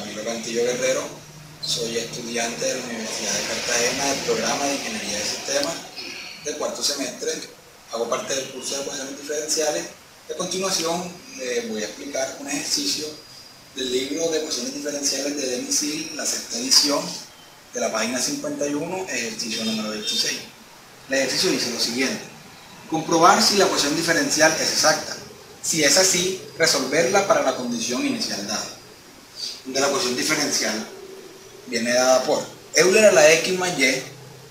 Camilo Cantillo Guerrero, soy estudiante de la Universidad de Cartagena del programa de Ingeniería de Sistemas del cuarto semestre. Hago parte del curso de ecuaciones diferenciales. A continuación voy a explicar un ejercicio del libro de ecuaciones diferenciales de Denis Hill, la sexta edición, de la página 51, ejercicio número 26. El ejercicio dice lo siguiente: comprobar si la ecuación diferencial es exacta. Si es así, resolverla para la condición inicial dada. De la ecuación diferencial viene dada por Euler a la x más y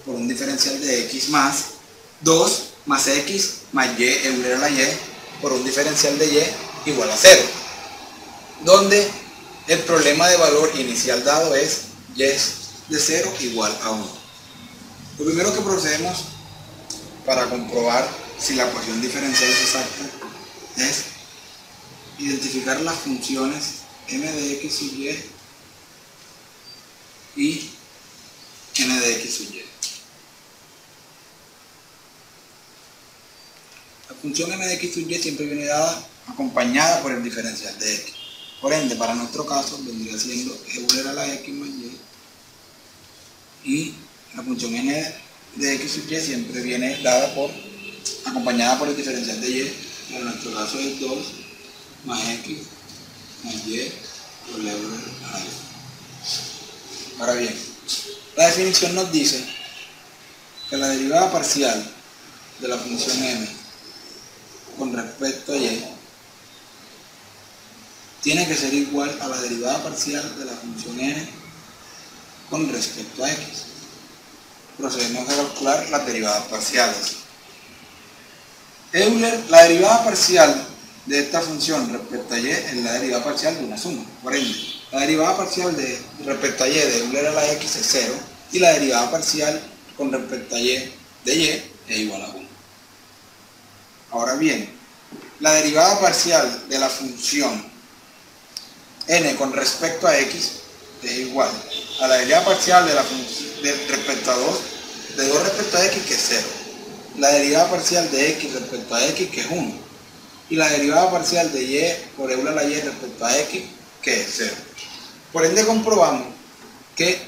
por un diferencial de x más 2 más x más y Euler a la y por un diferencial de y igual a 0, donde el problema de valor inicial dado es y es de 0 igual a 1. Lo primero que procedemos para comprobar si la ecuación diferencial es exacta es identificar las funciones m de x sub y n de x sub y. La función m de x sub y siempre viene dada acompañada por el diferencial de x. Por ende, para nuestro caso vendría siendo Euler a la x más y la función n de x sub y siempre viene dada acompañada por el diferencial de y. En nuestro caso es 2 más x más y por el Euler a la y. Ahora bien, la definición nos dice que la derivada parcial de la función m con respecto a y tiene que ser igual a la derivada parcial de la función n con respecto a x. Procedemos a calcular las derivadas parciales. La derivada parcial de esta función respecto a y es la derivada parcial de una suma. Por ende, la derivada parcial respecto a y de Euler a la x es 0 y la derivada parcial con respecto a y de y es igual a 1. Ahora bien, la derivada parcial de la función n con respecto a x es igual a la derivada parcial de la función respecto a 2 de 2 respecto a x, que es 0, la derivada parcial de x respecto a x, que es 1, y la derivada parcial de y por Euler a la y respecto a x, que es 0. Por ende comprobamos que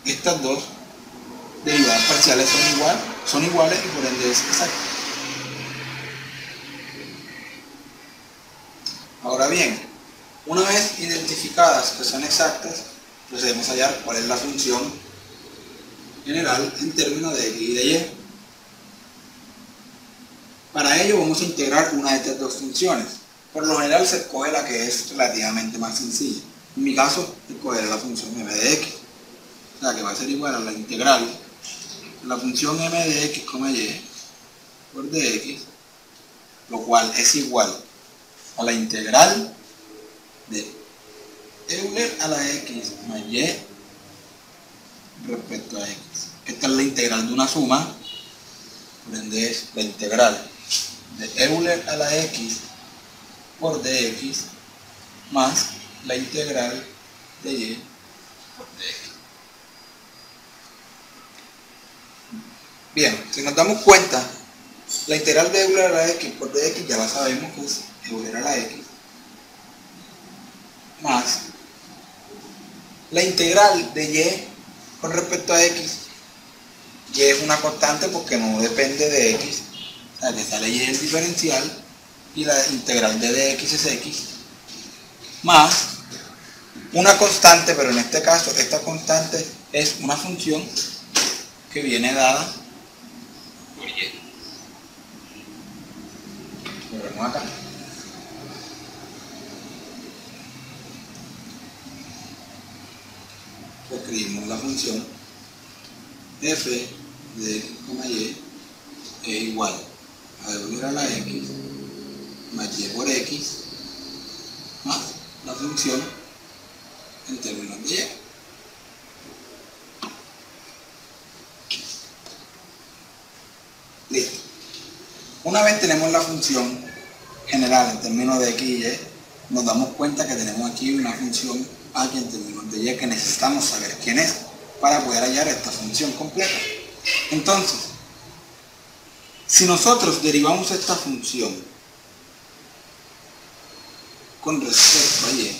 estas dos derivadas parciales son iguales y por ende es exacto. Ahora bien, una vez identificadas que son exactas, procedemos a hallar cuál es la función general en términos de x y de y. Para ello vamos a integrar una de estas dos funciones. Por lo general se escoge la que es relativamente más sencilla. En mi caso, escogeré la función m de x, o sea que va a ser igual a la integral de la función m de x, y por dx, lo cual es igual a la integral de Euler a la x más y respecto a x. Esta es la integral de una suma, por ende es la integral de Euler a la x por dx más la integral de y por dx. Bien, si nos damos cuenta, la integral de Euler a la x por dx ya la sabemos que es Euler a la x más la integral de y con respecto a x. Y es una constante porque no depende de x, o sea que sale y el diferencial y la integral de dx es x más una constante, pero en este caso esta constante es una función que viene dada por y. Lo vemos acá. Escribimos la función f de x, y es igual a Euler a la x más y por x más la función en términos de y. Listo. Una vez tenemos la función general en términos de x y y, nos damos cuenta que tenemos aquí una función aquí en términos de y que necesitamos saber quién es para poder hallar esta función completa. Entonces, si nosotros derivamos esta función con respecto a y,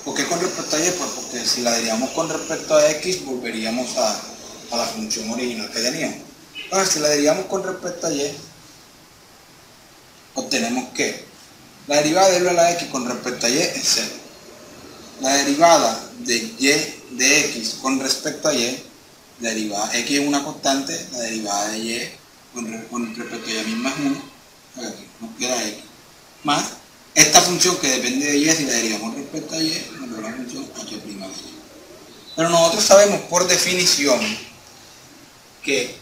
¿Por qué con respecto a y? Pues porque si la derivamos con respecto a x, volveríamos a la función original que teníamos. Ahora, si la derivamos con respecto a y, obtenemos que la derivada de w a la x con respecto a y es 0. La derivada de y de x con respecto a y, la derivada x es una constante, la derivada de y con respecto a ella misma es 1, aquí nos queda x, más esta función que depende de y, si la derivamos respecto a y, nos da la función h' de y. Pero nosotros sabemos por definición que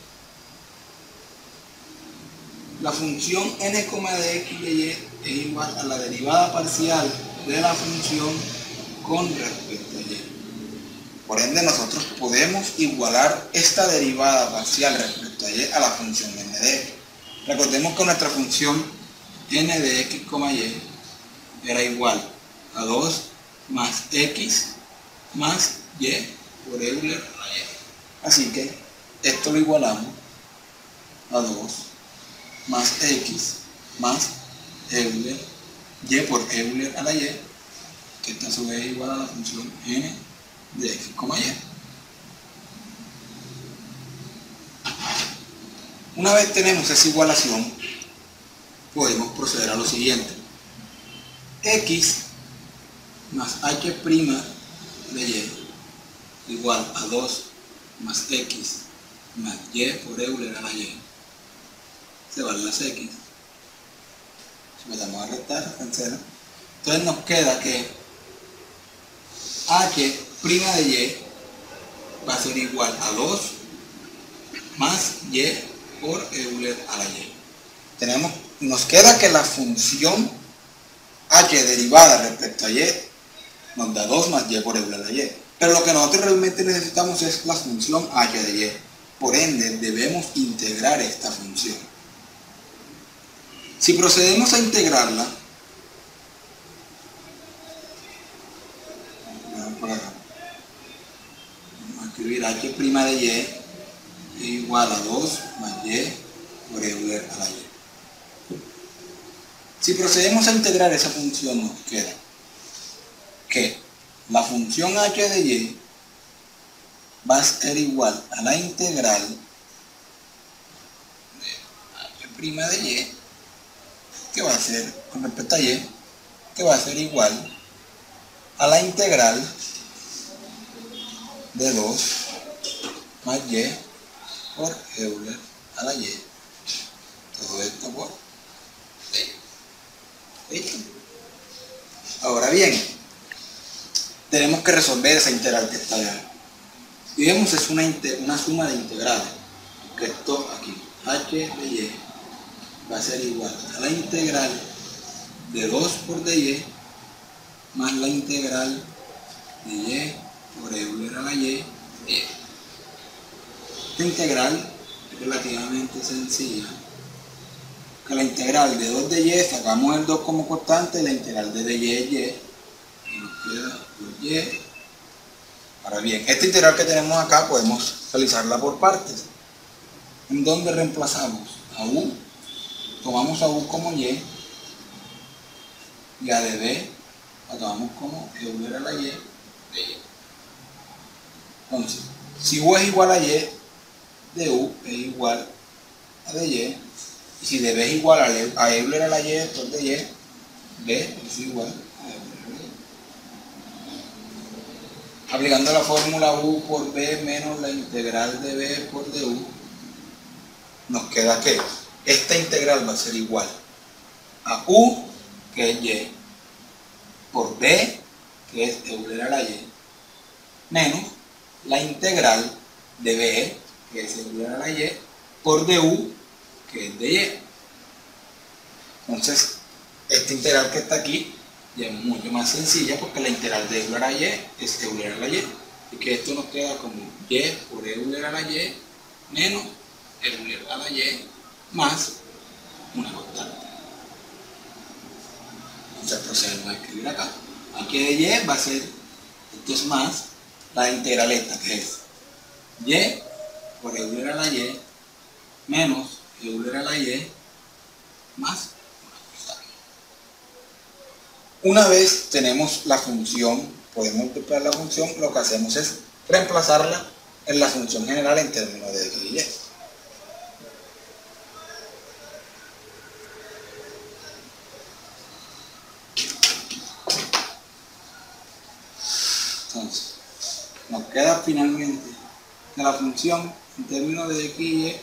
la función n, de x de y es igual a la derivada parcial de la función con respecto a y. Por ende, nosotros podemos igualar esta derivada parcial respecto a y a la función n de x. Recordemos que nuestra función n de x, y era igual a 2 más x más y por Euler a y. Así que esto lo igualamos a 2 más x más Euler, y por Euler a la y, que esta a su vez es igual a la función n de x, y. Una vez tenemos esa igualación, podemos proceder a lo siguiente. X más h' de y igual a 2 más x más y por Euler a la y. Se van las x. Si empezamos a restar, en 0. Entonces nos queda que h' de y va a ser igual a 2 más y por Euler a la y. Nos queda que la función h derivada respecto a y nos da 2 más y por Euler a la y. Pero lo que nosotros realmente necesitamos es la función h de y. Por ende, debemos integrar esta función. Si procedemos a integrarla, por acá, vamos a escribir h' de y es igual a 2 más y por Euler a la y. Si procedemos a integrar esa función, nos queda que la función h de y va a ser igual a la integral de h' de y, que va a ser, con respecto a y, que va a ser igual a la integral de 2 más y por Euler a la y. Todo esto por y. ¿Listo? Ahora bien, tenemos que resolver esa integral que está allá. Y vemos es una suma de integrales. Que esto aquí, h de y, va a ser igual a la integral de 2 por dy más la integral de y por Euler a la y. Esta integral es relativamente sencilla. Que la integral de 2 de y, sacamos el 2 como constante, la integral de dy es y, y nos queda por y. Ahora bien, esta integral que tenemos acá podemos realizarla por partes. ¿En dónde reemplazamos? A u, tomamos a u como y a de b la tomamos como Euler a la y de y. Entonces, si u es igual a y, de u es igual a de y, y si de b es igual a Euler a la y por de y, b es igual a Euler a la y. Aplicando la fórmula u por b menos la integral de b por du, nos queda que esta integral va a ser igual a u, que es y, por b, que es Euler a la y, menos la integral de b, que es Euler a la y, por du, que es de y. Entonces, esta integral que está aquí ya es mucho más sencilla, porque la integral de Euler a y es Euler a la y, y que esto nos queda como y por Euler a la y menos Euler a la y más una constante. Entonces procedemos a escribir acá. Aquí de y va a ser, esto es más la integral esta, que es y por Euler a la y menos Euler a la y más una constante. Una vez tenemos la función podemos multiplicar la función, lo que hacemos es reemplazarla en la función general en términos de x y y. Entonces, nos queda finalmente que la función en términos de x y y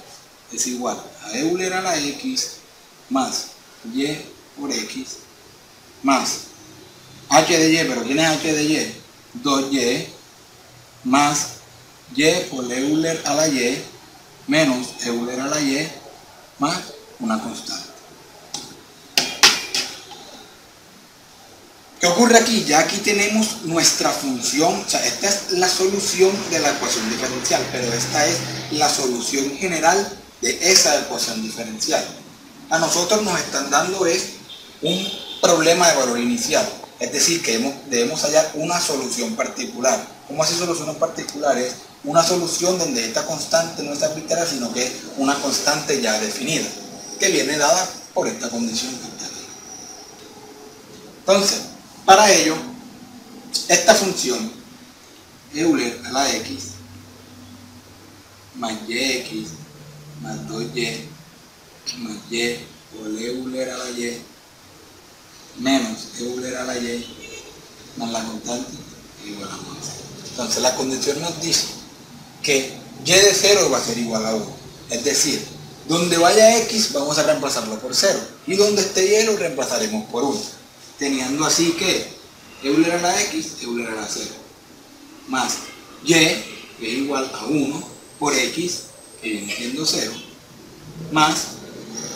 es igual a Euler a la x más y por x más h de y, pero ¿quién es h de y? 2y más y por Euler a la y menos Euler a la y más una constante. ¿Qué ocurre aquí? Ya aquí tenemos nuestra función, o sea, esta es la solución de la ecuación diferencial, pero esta es la solución general de esa ecuación diferencial. A nosotros nos están dando es un problema de valor inicial, es decir, que debemos hallar una solución particular. ¿Cómo así solución particular? Es una solución donde esta constante no es arbitraria, sino que es una constante ya definida, que viene dada por esta condición que está aquí. Entonces, para ello, esta función Euler a la x más yx más 2y más y por Euler a la y menos Euler a la y más la constante igual a 1. Entonces la condición nos dice que y de 0 va a ser igual a 1. Es decir, donde vaya x vamos a reemplazarlo por 0 y donde esté y lo reemplazaremos por 1. Teniendo así que Euler a la x, Euler a la 0, más y, que es igual a 1, por x, que viene siendo 0, más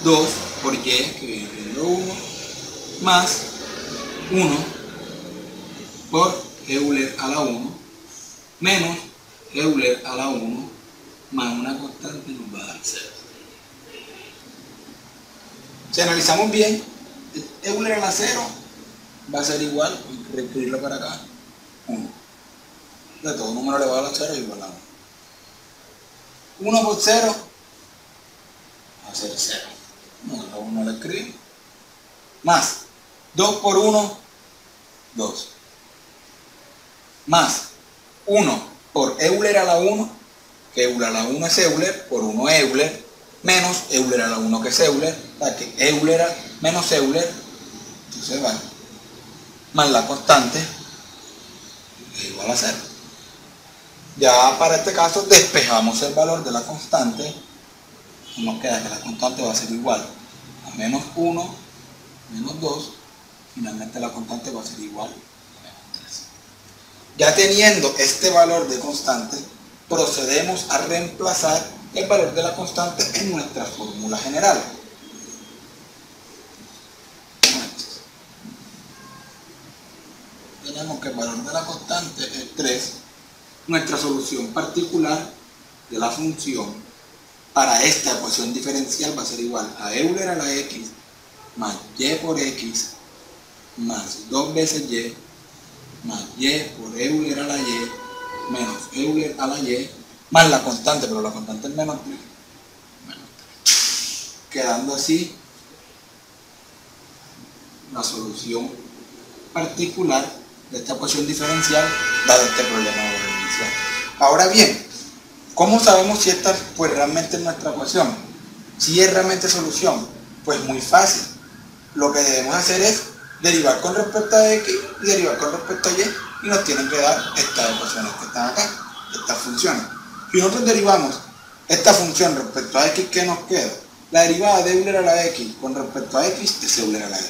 2 por y, que viene siendo 1, más 1 por Euler a la 1, menos Euler a la 1, más una constante nos va a dar 0. Si analizamos bien, Euler a la 0 va a ser igual, voy a escribirlo para acá, 1. De todo número elevado a la 0 es igual a 1. 1 por 0 va a ser 0. No lo escribimos. Más 2 por 1, 2. Más 1 por Euler a la 1, que Euler a la 1 es Euler, por 1 Euler, menos Euler a la 1 que es Euler, para que Euler menos Euler, entonces va, más la constante, es igual a 0. Ya para este caso despejamos el valor de la constante, nos queda que la constante va a ser igual a menos 1, menos 2, finalmente la constante va a ser igual a menos 3. Ya teniendo este valor de constante, procedemos a reemplazar el valor de la constante en nuestra fórmula general. Tenemos que el valor de la constante es 3. Nuestra solución particular de la función para esta ecuación diferencial va a ser igual a Euler a la x más y por x más 2 veces y más y por Euler a la y menos Euler a la y más la constante, pero la constante es menos 3. Quedando así la solución particular de esta ecuación diferencial dado este problema de valor inicial. Ahora bien, ¿cómo sabemos si esta pues realmente es nuestra ecuación? Si es realmente solución, pues muy fácil. Lo que debemos hacer es derivar con respecto a x y derivar con respecto a y nos tienen que dar estas ecuaciones que están acá, estas funciones. Si nosotros derivamos esta función respecto a x, ¿qué nos queda? La derivada de Euler a la x con respecto a x es Euler a la x.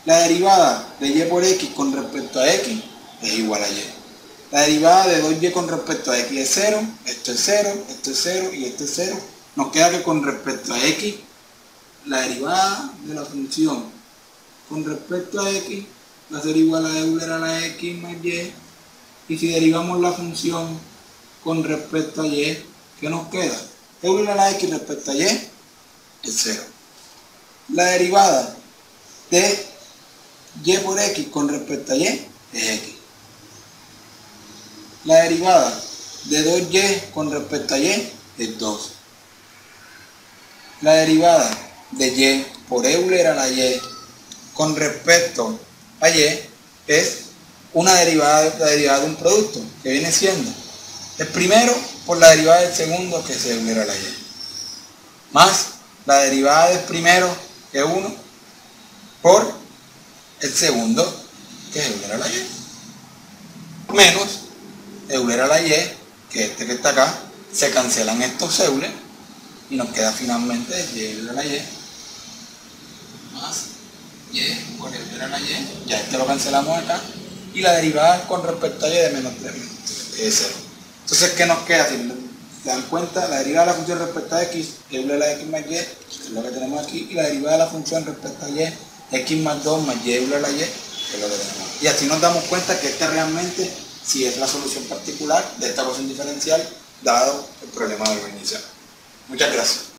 La derivada de y por x con respecto a x es igual a y. La derivada de 2y con respecto a x es 0, esto es 0, esto es 0 y esto es 0. Nos queda que con respecto a x, la derivada de la función con respecto a x va a ser igual a Euler a la x más y. Y si derivamos la función con respecto a y, ¿qué nos queda? Euler a la x respecto a y es 0. La derivada de y por x con respecto a y es x. La derivada de 2y con respecto a y es 2. La derivada de y por Euler a la y con respecto a y es una derivada, la derivada de un producto, que viene siendo el primero por la derivada del segundo, que es Euler a la y, más la derivada del primero, que es 1, por el segundo, que es Euler a la y, menos Euler a la y, que este que está acá, se cancelan estos Euler y nos queda finalmente y Euler a la y más y por Euler a la y, ya este lo cancelamos acá, y la derivada con respecto a y de menos 3 es 0. Entonces, ¿qué nos queda? Si se dan cuenta, la derivada de la función respecto a x, Euler a la x más y, que es lo que tenemos aquí, y la derivada de la función respecto a y, x más 2 más y Euler a la y, que es lo que tenemos aquí. Y así nos damos cuenta que esta realmente sí es la solución particular de esta ecuación diferencial dado el problema de organización. Muchas gracias.